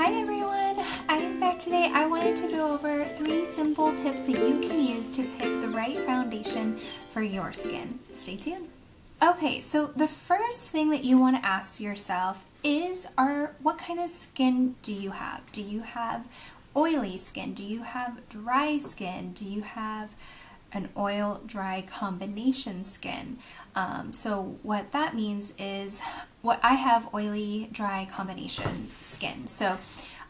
Hi everyone, I am back today. I wanted to go over 3 simple tips that you can use to pick the right foundation for your skin. Stay tuned. Okay, so the first thing that you want to ask yourself is, what kind of skin do you have? Do you have oily skin? Do you have dry skin? Do you have an oil-dry combination skin? So what that means is, I have oily, dry combination skin. So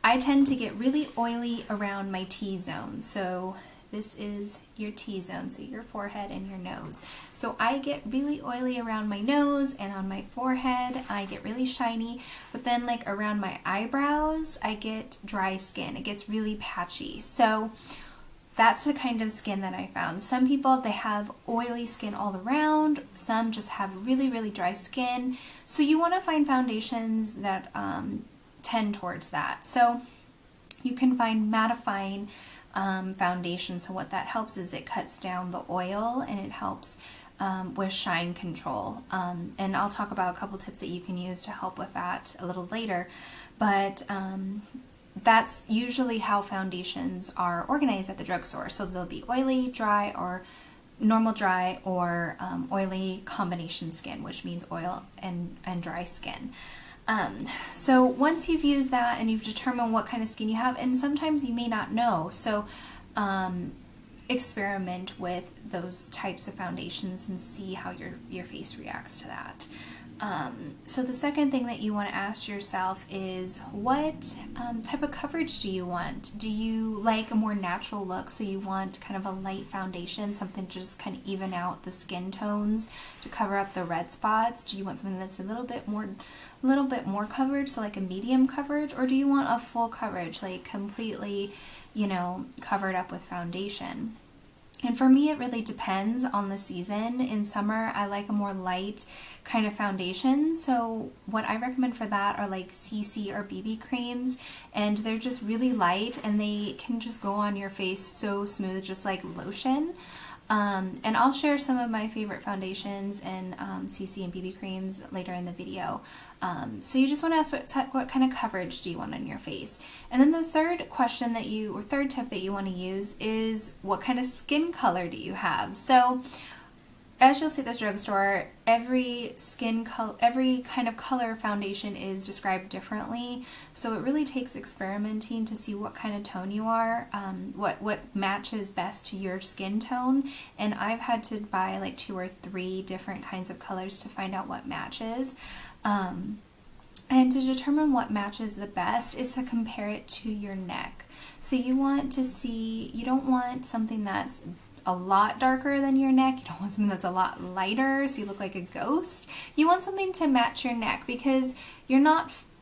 I tend to get really oily around my T-zone. So this is your T-zone, so your forehead and your nose. So I get really oily around my nose and on my forehead. I get really shiny, but then like around my eyebrows, I get dry skin. It gets really patchy. So that's the kind of skin that I found. Some people, they have oily skin all around. Some just have really, really dry skin. So you want to find foundations that tend towards that. So you can find mattifying foundation. So what that helps is it cuts down the oil and it helps with shine control. And I'll talk about a couple tips that you can use to help with that a little later. But that's usually how foundations are organized at the drugstore. So they'll be oily, dry, or normal dry, or oily combination skin, which means oil and dry skin. So once you've used that and you've determined what kind of skin you have, and sometimes you may not know, so experiment with those types of foundations and see how your face reacts to that. So the second thing that you want to ask yourself is, what type of coverage do you want? Do you like a more natural look, so you want kind of a light foundation, something to just kind of even out the skin tones to cover up the red spots? Do you want something that's a little bit more coverage, so like a medium coverage, or do you want a full coverage, like completely, covered up with foundation? And for me, it really depends on the season. In summer, I like a more light kind of foundation. So what I recommend for that are like CC or BB creams. And they're just really light and they can just go on your face so smooth, just like lotion. And I'll share some of my favorite foundations and CC and BB creams later in the video. So you just want to ask what kind of coverage do you want on your face? And then the third question third tip that you want to use is, what kind of skin color do you have? So as you'll see at the drugstore, every kind of color foundation is described differently. So it really takes experimenting to see what kind of tone you are, what matches best to your skin tone. And I've had to buy like 2 or 3 different kinds of colors to find out what matches. And to determine what matches the best is to compare it to your neck. So you don't want something that's a lot darker than your neck. You don't want something that's a lot lighter so you look like a ghost. You want something to match your neck, because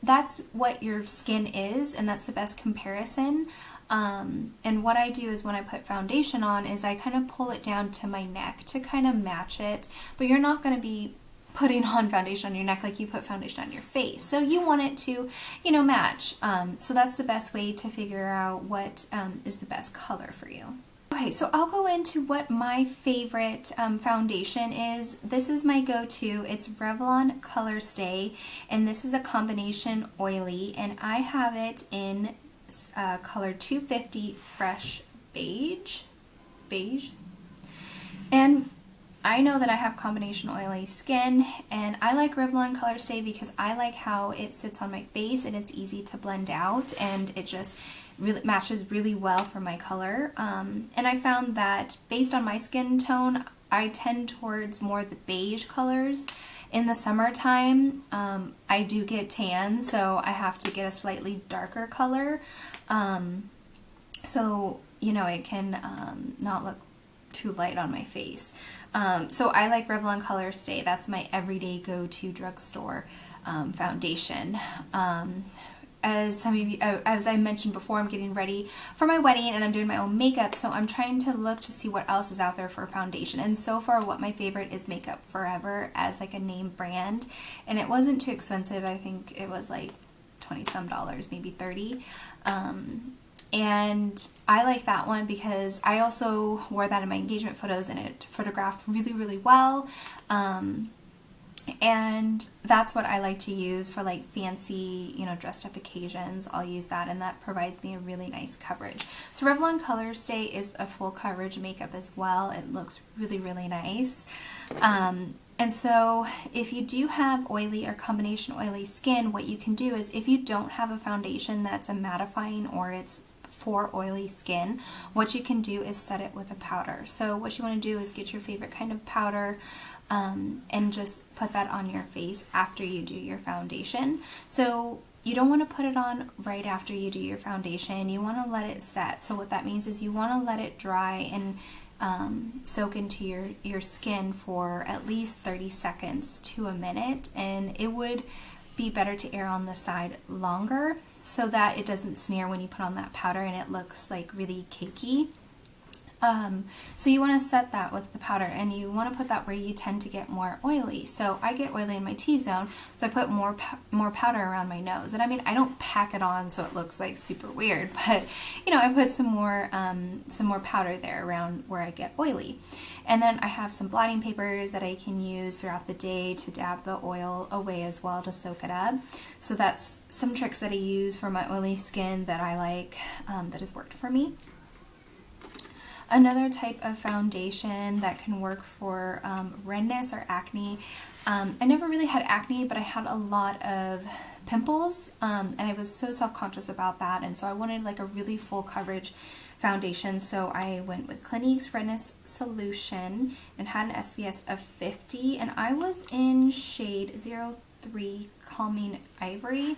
that's what your skin is, and that's the best comparison. And what I do is, when I put foundation on, is I kind of pull it down to my neck to kind of match it, but you're not going to be putting on foundation on your neck like you put foundation on your face. So you want it to, match. So that's the best way to figure out what is the best color for you. Okay, so I'll go into what my favorite foundation is. This is my go-to. It's Revlon Colorstay, and this is a combination oily, and I have it in color 250 Fresh Beige. And I know that I have combination oily skin, and I like Revlon Colorstay because I like how it sits on my face and it's easy to blend out, and it just really matches really well for my color. And I found that based on my skin tone, I tend towards more the beige colors. In the summertime, I do get tan, so I have to get a slightly darker color. So, it can not look too light on my face. So I like Revlon Colorstay. That's my everyday go-to drugstore foundation. As I mentioned before, I'm getting ready for my wedding and I'm doing my own makeup, so I'm trying to look to see what else is out there for foundation. And so far, what my favorite is Makeup Forever, as like a name brand, and it wasn't too expensive. I think it was like $20 some, maybe 30. And I like that one because I also wore that in my engagement photos, and it photographed really, really well. And that's what I like to use for like fancy, you know, dressed up occasions. I'll use that, and that provides me a really nice coverage. So Revlon Colorstay is a full coverage makeup as well. It looks really, really nice. And so if you do have oily or combination oily skin, what you can do is, if you don't have a foundation that's a mattifying or it's for oily skin, what you can do is set it with a powder. So what you want to do is get your favorite kind of powder, and just put that on your face after you do your foundation. So you don't want to put it on right after you do your foundation. You want to let it set. So what that means is you want to let it dry and soak into your skin for at least 30 seconds to a minute, and it would be better to err on the side longer so that it doesn't smear when you put on that powder and it looks like really cakey. So you want to set that with the powder, and you want to put that where you tend to get more oily. So I get oily in my T-zone, so I put more powder around my nose. And I mean, I don't pack it on so it looks like super weird, but you know, I put some more powder there around where I get oily. And then I have some blotting papers that I can use throughout the day to dab the oil away as well, to soak it up. So that's some tricks that I use for my oily skin that I like, that has worked for me. Another type of foundation that can work for redness or acne. I never really had acne, but I had a lot of pimples, and I was so self-conscious about that, and so I wanted like a really full coverage foundation. So I went with Clinique's Redness Solution and had an SPF of 50, and I was in shade 03 Calming Ivory,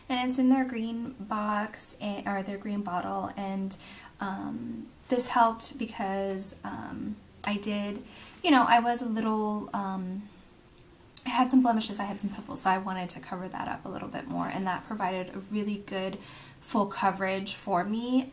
and it's in their green box, or their green bottle, and this helped because I did, you know, I was a little, I had some blemishes, I had some pimples, so I wanted to cover that up a little bit more, and that provided a really good full coverage for me.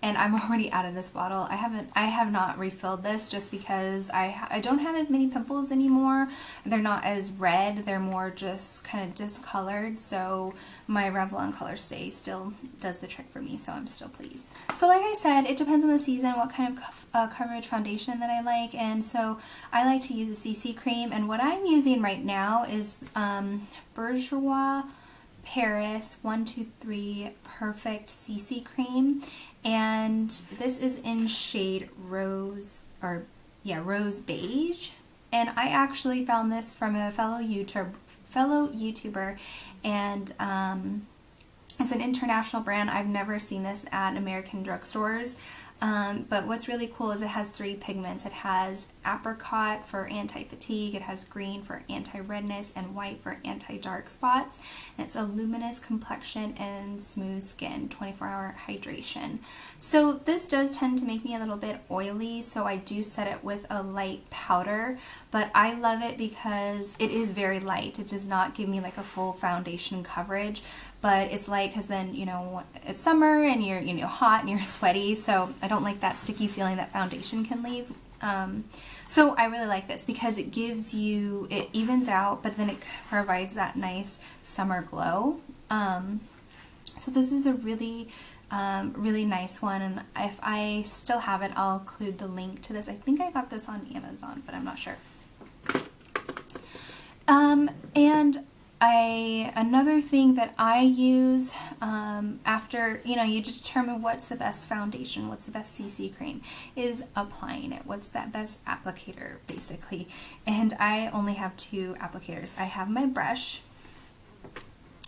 And I'm already out of this bottle. I have not refilled this just because I don't have as many pimples anymore. They're not as red, they're more just kind of discolored, so my Revlon Colorstay still does the trick for me, so I'm still pleased. So like I said, it depends on the season what kind of coverage foundation that I like, and so I like to use a CC cream, and what I'm using right now is Bourjois Paris 123 Perfect CC Cream, and this is in shade Rose Beige, and I actually found this from a fellow YouTuber, and it's an international brand. I've never seen this at American drugstores. But what's really cool is it has 3 pigments. It has apricot for anti-fatigue, it has green for anti-redness, and white for anti-dark spots. And it's a luminous complexion and smooth skin, 24-hour hydration. So this does tend to make me a little bit oily, so I do set it with a light powder, but I love it because it is very light. It does not give me like a full foundation coverage, but it's light because then, you know, it's summer and you're, you know, hot and you're sweaty, so I don't like that sticky feeling that foundation can leave. So I really like this because it gives you, it evens out, but then it provides that nice summer glow. So this is a really, really nice one, and if I still have it, I'll include the link to this. I think I got this on Amazon, but I'm not sure. And another thing that I use after, you know, you determine what's the best foundation, what's the best CC cream, is applying it. What's that best applicator, basically. And I only have 2 applicators. I have my brush,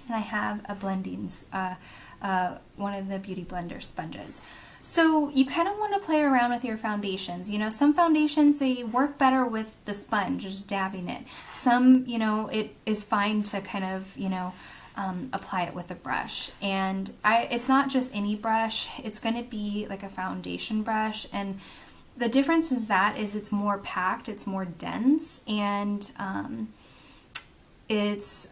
and I have a blending, one of the Beauty Blender sponges. So you kind of want to play around with your foundations. You know, some foundations, they work better with the sponge, just dabbing it. Some, you know, it is fine to kind of, you know, apply it with a brush. And it's not just any brush, it's going to be like a foundation brush. And the difference is it's more packed, it's more dense, and it's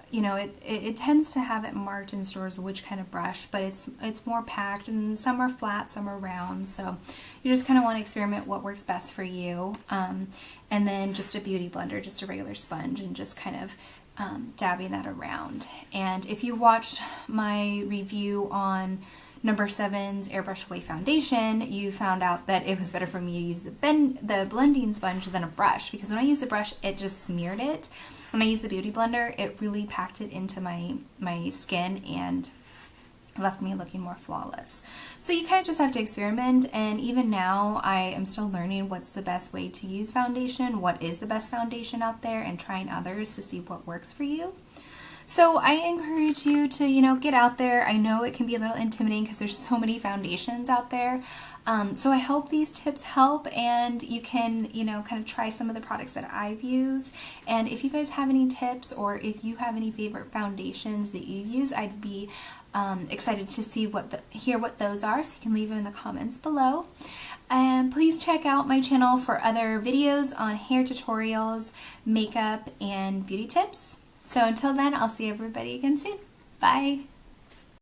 you know, it tends to have it marked in stores which kind of brush, but it's more packed, and some are flat, some are round, so you just kind of want to experiment what works best for you. And then just a beauty blender, just a regular sponge, and just kind of dabbing that around. And if you watched my review on number 7's Airbrush Away Foundation, you found out that it was better for me to use the blending sponge than a brush, because when I used the brush, it just smeared it. When I used the Beauty Blender, it really packed it into my skin and left me looking more flawless. So you kind of just have to experiment, and even now I am still learning what's the best way to use foundation, what is the best foundation out there, and trying others to see what works for you. So I encourage you to, get out there. I know it can be a little intimidating because there's so many foundations out there. So I hope these tips help, and you can, kind of try some of the products that I've used. And if you guys have any tips, or if you have any favorite foundations that you use, I'd be excited to see hear what those are, so you can leave them in the comments below. And please check out my channel for other videos on hair tutorials, makeup, and beauty tips. So until then, I'll see everybody again soon. Bye!